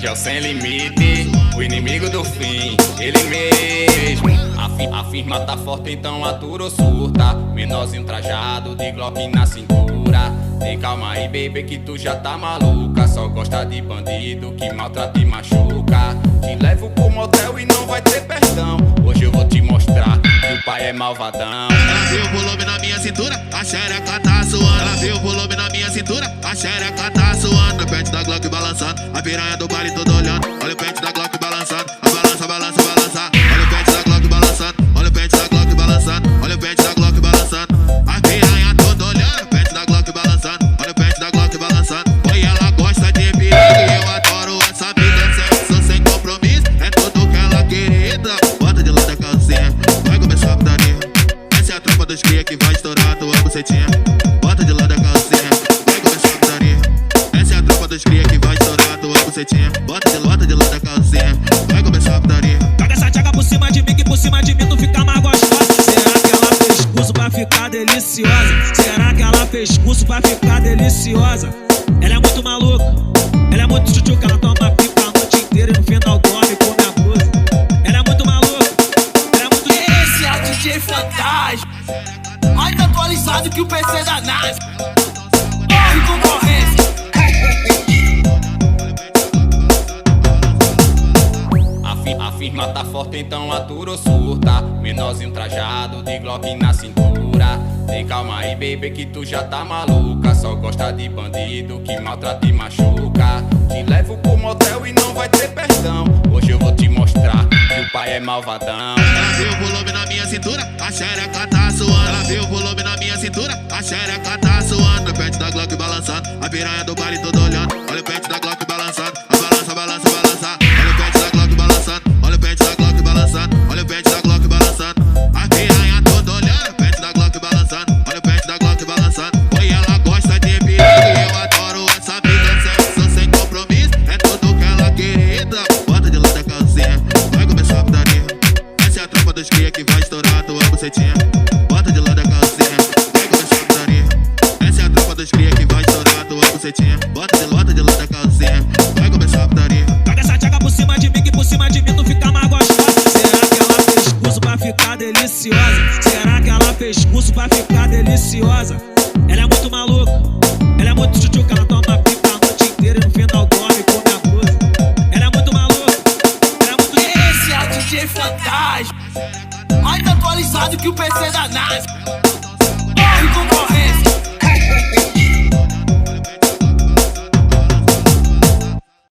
é o sem limite, o inimigo do fim, ele mesmo. A firma tá forte, então atura ou surta. Menorzinho trajado, de Glock na cintura. Tem calma aí, baby, que tu já tá maluca. Só gosta de bandido que maltrata e machuca. Te levo pro motel e não vai ter perdão. Hoje eu vou te mostrar que o pai é malvadão. Ela viu o volume na minha cintura, a xereca tá suando. Ela viu o volume na minha cintura, a xereca tá suando. O pente da Glock balançando, a piranha do baile todo olhando. Olha o pente da Glock balançando, a balança, balança, balança. Olha o pente da Glock balançando, olha o pente da Glock balançando. Olha o pente da Glock balançando, a piranha todo olhando. O pente da Glock balançando, olha o pente da Glock balançando. Oi, ela gosta de perigo e eu adoro essa vida. Sexo sem compromisso, é tudo que ela querida. Bota de lado a calcinha, vai começar a putaria. Essa é a tropa dos cria que vai estourar a tua bucetinha. Bota de lado a calcinha, vai começar a putaria. Essa é a tropa dos cria que vai estourar a tua bucetinha. Bota de lado a calcinha, vai começar a putaria. Joga essa tchaca por cima de mim, que por cima de mim tu fica mais gostosa. Será que ela fez curso pra ficar deliciosa? Será que ela fez curso pra ficar deliciosa? Ela é muito maluca, ela é muito tchutchuca. Ela toma pipa a noite inteira e no final dorme e come a blusa. Ela é muito maluca, ela é muito... Esse é o DJ Fantasma, mais atualizado que o PC da NASA. Corre concorrência. A firma tá forte, então atura ou surta. Menorzinho trajado, de Glock na cintura. Tem calma aí, baby, que tu já tá maluca. Só gosta de bandido que maltrata e machuca. Te levo pro motel e não vai ter perdão. Hoje eu vou te mostrar que o pai é malvadão. Ela viu o volume na minha cintura, a xereca tá suando. Ela viu o volume na minha cintura, a xereca tá suando. O pente da Glock balançando, a piranha do baile todo olhando. Olha o pente da Glock balançando, a balança, balança, balança. Olha o pente da Glock balançando, olha o pente da Glock balançando. Olha o pente da Glock balançando, a piranha todo olhando. O pente da Glock balançando, olha o pente da Glock balançando. Oi, ela gosta de perigo e eu adoro essa vida. Sexo sem compromisso, é tudo que ela querida. Bota de lado a calcinha, vai começar a putaria. Essa é a tropa dos cria que vai estourar a tua bucetinha. Bota de lado a calcinha, vai começar a putaria. Essa é a tropa dos cria que vai estourar a tua bucetinha. Bota de lado a calcinha, vai começar a putaria. Joga essa tchaca por cima de mim, que por cima de mim tu fica mais gostosa. Será que ela fez curso pra ficar deliciosa? Será que ela fez curso pra ficar deliciosa? Ela é muito maluca, ela é muito tchutchuca. Ela toma pipa a noite inteira e no final dorme e come a blusa. Ela é muito maluca, ela é muito... Esse é o DJ Fantasma, mais atualizado que o PC da NASA.